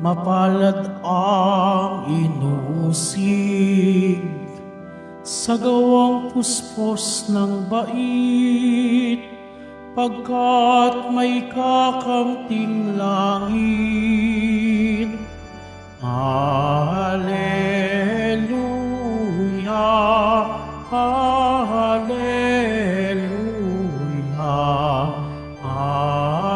Mapalad ang inusig sa gawang puspos ng bait, pagkat may kakamting langit. Alleluia, alleluia, alleluia, alleluia.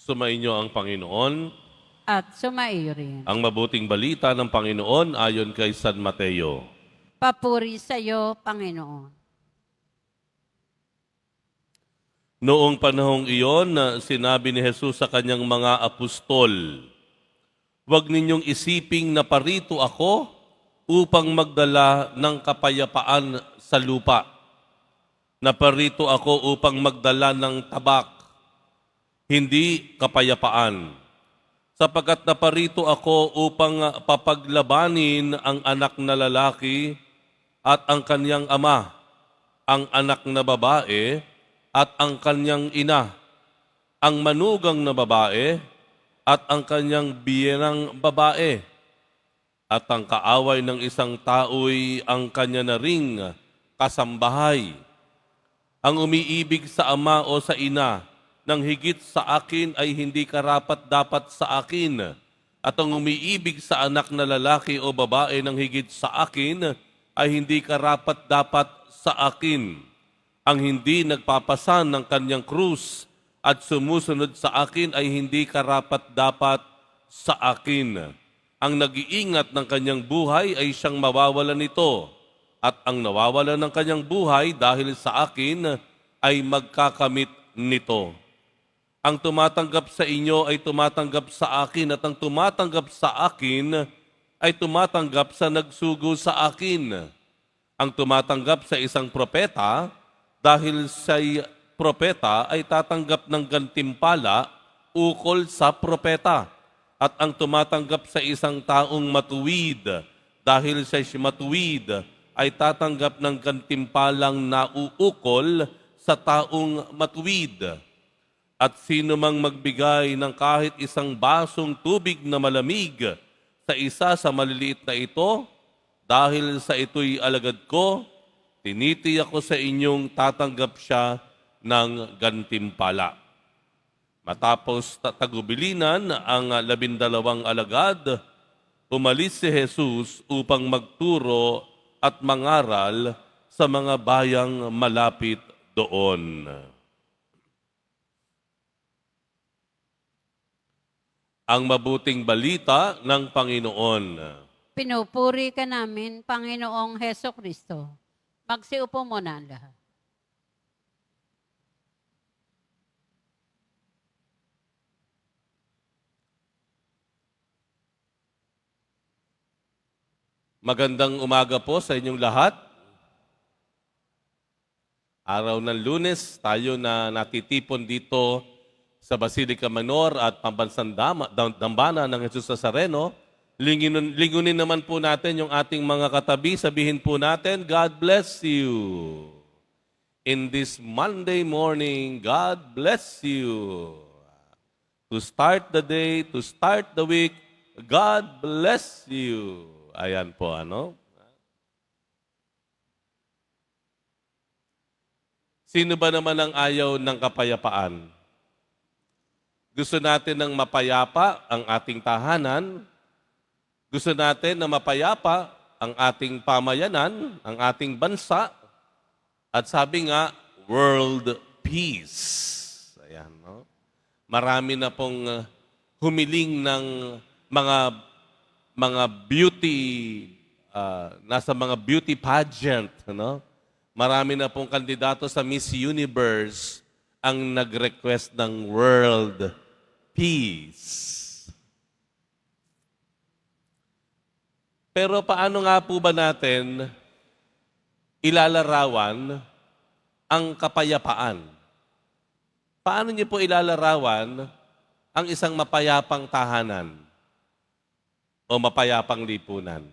Sumainyo ang Panginoon. At sumaiyo rin. Ang mabuting balita ng Panginoon ayon kay San Mateo. Papuri sa iyo, Panginoon. Noong panahong iyon, sinabi ni Jesus sa kanyang mga apostol, "Huwag ninyong isiping na parito ako upang magdala ng kapayapaan sa lupa. Naparito ako upang magdala ng tabak, hindi kapayapaan. Sapagkat naparito ako upang papaglabanin ang anak na lalaki at ang kanyang ama, ang anak na babae at ang kanyang ina, ang manugang na babae at ang kanyang biyerang babae, at ang kaaway ng isang tao'y ang kanya na ring kasambahay. Ang umiibig sa ama o sa ina nang higit sa akin ay hindi karapat-dapat sa akin. At ang umiibig sa anak na lalaki o babae nang higit sa akin ay hindi karapat-dapat sa akin. Ang hindi nagpapasan ng kanyang krus at sumusunod sa akin ay hindi karapat-dapat sa akin. Ang nag-iingat ng kanyang buhay ay siyang mawawalan nito. At ang nawawalan ng kanyang buhay dahil sa akin ay magkakamit nito. Ang tumatanggap sa inyo ay tumatanggap sa akin, at ang tumatanggap sa akin ay tumatanggap sa nagsugo sa akin. Ang tumatanggap sa isang propeta, dahil siya'y propeta, ay tatanggap ng gantimpala ukol sa propeta. At ang tumatanggap sa isang taong matuwid, dahil siya'y matuwid, ay tatanggap ng gantimpalang nauukol sa taong matuwid. At sino mang magbigay ng kahit isang basong tubig na malamig sa isa sa maliliit na ito, dahil sa ito'y alagad ko, tinitiyak ko sa inyong tatanggap siya ng gantimpala." Matapos tagubilinan ang 12 alagad, umalis si Jesus upang magturo at mangaral sa mga bayang malapit doon. Ang mabuting balita ng Panginoon. Pinupuri ka namin, Panginoong Heso Kristo. Magsiupo muna ang lahat. Magandang umaga po sa inyong lahat. Araw ng Lunes, tayo na natitipon dito sa Basilica Menor at Pambansang Dambana ng Jesus Nazareno. Lingunin naman po natin yung ating mga katabi. Sabihin po natin, God bless you. In this Monday morning, God bless you. To start the day, to start the week, God bless you. Ayan po, ano? Sino ba naman ang ayaw ng kapayapaan? Gusto natin ng mapayapa ang ating tahanan. Gusto natin na mapayapa ang ating pamayanan, ang ating bansa. At sabi nga, world peace. Ayan, no? Marami na pong humiling ng mga beauty, nasa mga beauty pageant, no? Marami na pong kandidato sa Miss Universe ang nag-request ng world peace. Pero paano nga po ba natin ilalarawan ang kapayapaan? Paano niyo po ilalarawan ang isang mapayapang tahanan o mapayapang lipunan?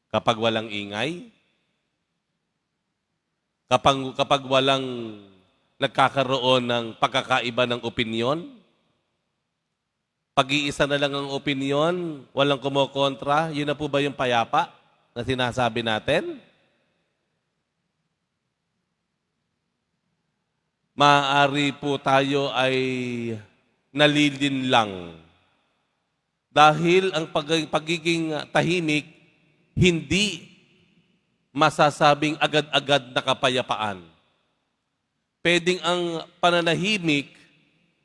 Kapag walang ingay? Kapag walang nagkakaroon ng pagkakaiba ng opinyon? Pag-iisa na lang ang opinyon, walang kumokontra, yun na po ba yung payapa na sinasabi natin? Maaari po tayo ay nalilin lang. Dahil ang pagiging tahimik, hindi masasabing agad-agad na kapayapaan. Pwedeng ang pananahimik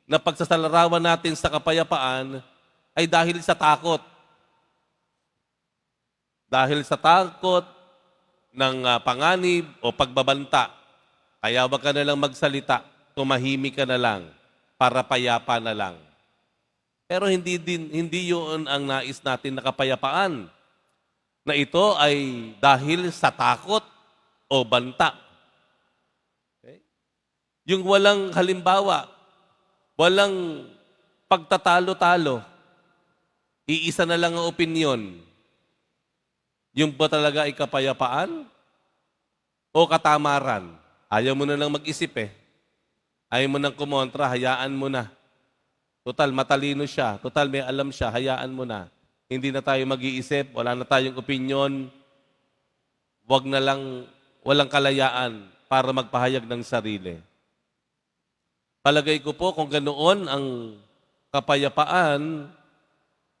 na pagsasalarawan natin sa kapayapaan ay dahil sa takot. Dahil sa takot ng panganib o pagbabanta. Kaya wag ka na lang magsalita, tumahimik ka na lang para payapa na lang. Pero hindi yun ang nais natin na kapayapaan. Na ito ay dahil sa takot o banta. Okay? Yung walang halimbawa, walang pagtatalo-talo, iisa na lang ang opinyon. Yung ba talaga ay kapayapaan o katamaran? Ayaw mo na lang mag-isip eh. Ayaw mo nang kumontra, hayaan mo na. Total, matalino siya. Total, may alam siya, hayaan mo na. Hindi na tayo mag-iisip, wala na tayong opinyon. Wag na lang, walang kalayaan para magpahayag ng sarili. Palagay ko po kung ganoon ang kapayapaan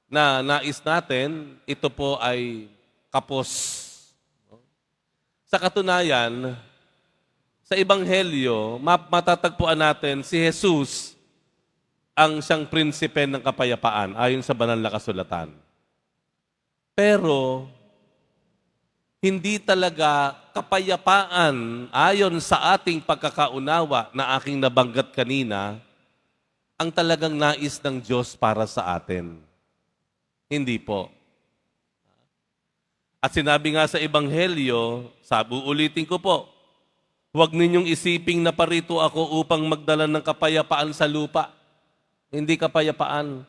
na nais natin, ito po ay kapos. Sa katunayan, sa Ebanghelyo, matatagpuan natin si Jesus ang siyang prinsipe ng kapayapaan ayon sa banal na kasulatan. Pero, hindi talaga kapayapaan ayon sa ating pagkakaunawa na aking nabanggit kanina, ang talagang nais ng Diyos para sa atin. Hindi po. At sinabi nga sa Ebanghelyo, uulitin ko po, huwag ninyong isiping na parito ako upang magdala ng kapayapaan sa lupa. Hindi kapayapaan.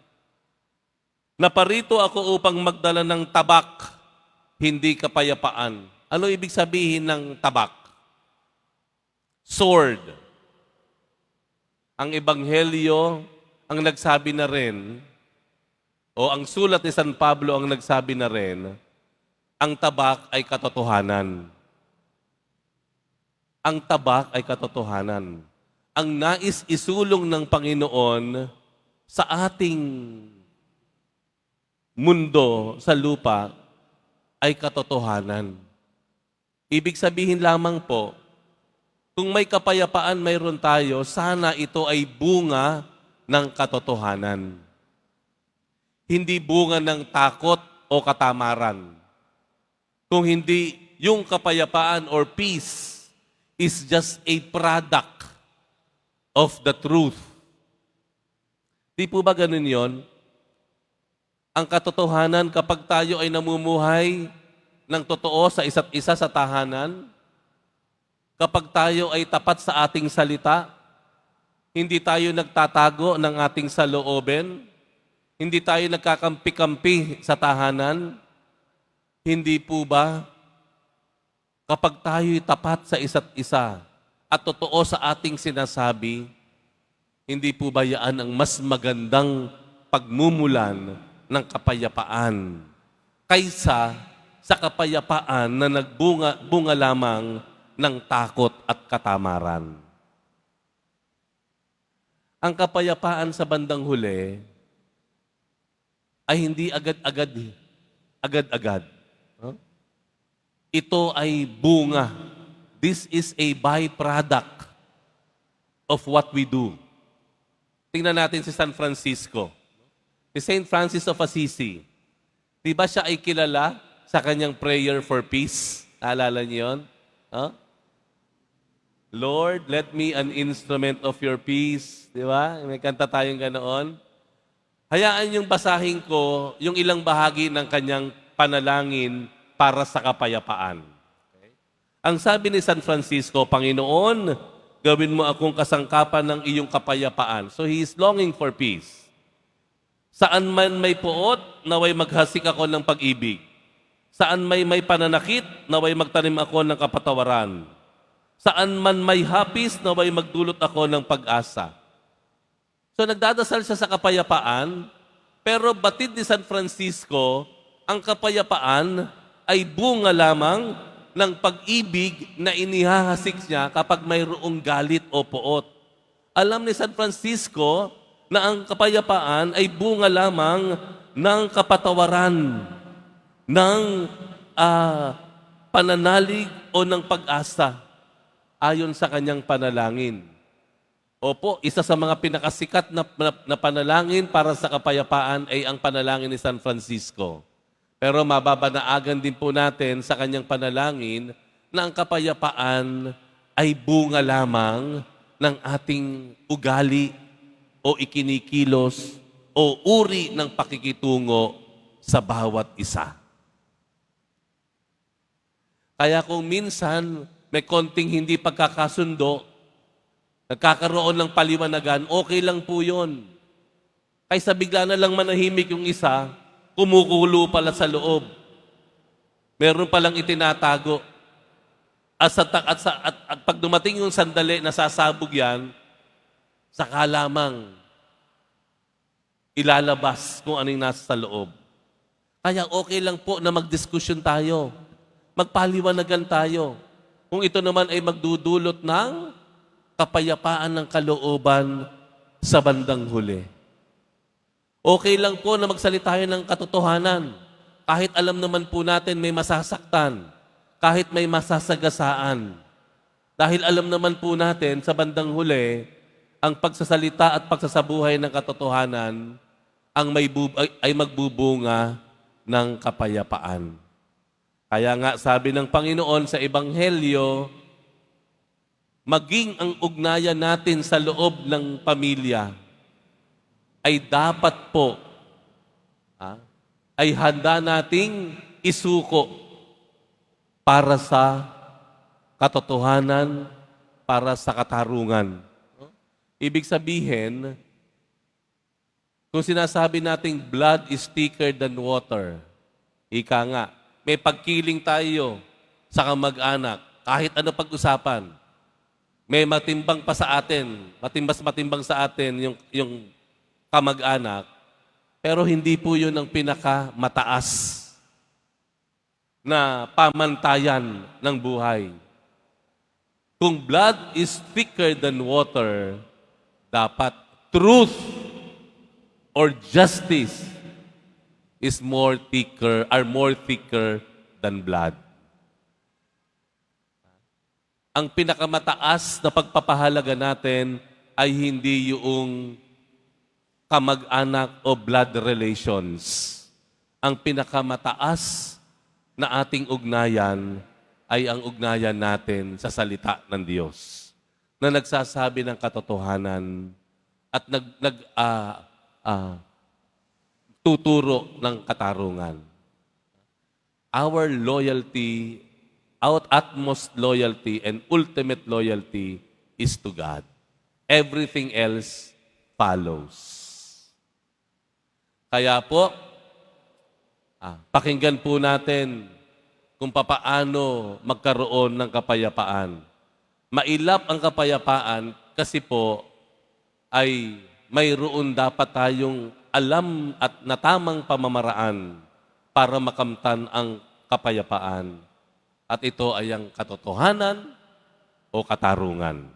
Naparito ako upang magdala ng tabak, hindi kapayapaan. Ano ibig sabihin ng tabak? Sword. Ang Ebanghelyo ang nagsabi na rin, o ang sulat ni San Pablo ang nagsabi na rin, ang tabak ay katotohanan. Ang tabak ay katotohanan. Ang nais isulong ng Panginoon sa ating mundo, sa lupa, ay katotohanan. Ibig sabihin lamang po, kung may kapayapaan mayroon tayo, sana ito ay bunga ng katotohanan. Hindi bunga ng takot o katamaran. Kung hindi, yung kapayapaan or peace is just a product of the truth. Di po ba ganun yon? Ang katotohanan kapag tayo ay namumuhay ng totoo sa isa't isa sa tahanan, kapag tayo ay tapat sa ating salita, hindi tayo nagtatago ng ating saloobin, hindi tayo nagkakampi-kampi sa tahanan, hindi po ba kapag tayo'y tapat sa isa't isa at totoo sa ating sinasabi, hindi po ba yan ang mas magandang pagmumulan ng kapayapaan kaysa sa kapayapaan na nagbunga lamang ng takot at katamaran? Ang kapayapaan sa bandang huli ay hindi agad-agad. Huh? Ito ay bunga. This is a byproduct of what we do. Tingnan natin si San Francisco. Si Saint Francis of Assisi. Di ba siya ay kilala sa kanyang prayer for peace? Naalala niyo yun? Huh? Lord, let me an instrument of your peace. Di ba? May kanta tayong ganoon. Hayaan yung basahin ko yung ilang bahagi ng kanyang panalangin para sa kapayapaan. Okay? Ang sabi ni San Francisco, Panginoon, Gawin mo akong kasangkapan ng iyong kapayapaan. So he is longing for peace. Saan man may puot, naway maghasik ako ng pag-ibig. Saan may pananakit, naway magtanim ako ng kapatawaran. Saan man may hapis, naway magdulot ako ng pag-asa. So nagdadasal siya sa kapayapaan, pero batid ni San Francisco, ang kapayapaan ay bunga lamang ng pag-ibig na inihahasik niya kapag mayroong galit o poot. Alam ni San Francisco na ang kapayapaan ay bunga lamang ng kapatawaran, ng pananalig o ng pag-asa ayon sa kanyang panalangin. Opo, isa sa mga pinakasikat na panalangin para sa kapayapaan ay ang panalangin ni San Francisco. Pero mababanaagan din po natin sa kanyang panalangin na ang kapayapaan ay bunga lamang ng ating ugali o ikinikilos o uri ng pakikitungo sa bawat isa. Kaya kung minsan may konting hindi pagkakasundo, nagkakaroon ng paliwanagan, okay lang po yun. Kaysa bigla na lang manahimik yung isa, kumukulo pala sa loob. Meron palang itinatago. At pag dumating yung sandali, nasasabog yan, saka lamang ilalabas kung anong nasa sa loob. Kaya okay lang po na magdiskusyon tayo. Magpaliwanagan tayo. Kung ito naman ay magdudulot ng kapayapaan ng kalooban sa bandang huli. Okay lang po na magsalita tayo ng katotohanan. Kahit alam naman po natin may masasaktan. Kahit may masasagasaan. Dahil alam naman po natin sa bandang huli, ang pagsasalita at pagsasabuhay ng katotohanan ay magbubunga ng kapayapaan. Kaya nga sabi ng Panginoon sa Ebanghelyo, maging ang ugnayan natin sa loob ng pamilya ay dapat po ay handa nating isuko para sa katotohanan, para sa katarungan. Ibig sabihin, kung sinasabi nating blood is thicker than water, ika nga, may pagkiling tayo sa kamag-anak, kahit ano pag-usapan, may matimbang pa sa atin, matimbang sa atin yung kamag-anak, pero hindi po yun ang pinakamataas na pamantayan ng buhay. Kung blood is thicker than water, dapat truth or justice is more thicker than blood. Ang pinakamataas na pagpapahalaga natin ay hindi yung kamag-anak o blood relations. Ang pinakamataas na ating ugnayan ay ang ugnayan natin sa salita ng Diyos na nagsasabi ng katotohanan at tuturo ng katarungan. Our loyalty, our utmost loyalty and ultimate loyalty is to God. Everything else follows. Kaya po, pakinggan po natin kung papaano magkaroon ng kapayapaan. Mailap ang kapayapaan kasi po ay mayroon dapat tayong alam at natamang pamamaraan para makamtan ang kapayapaan. At ito ay ang katotohanan o katarungan.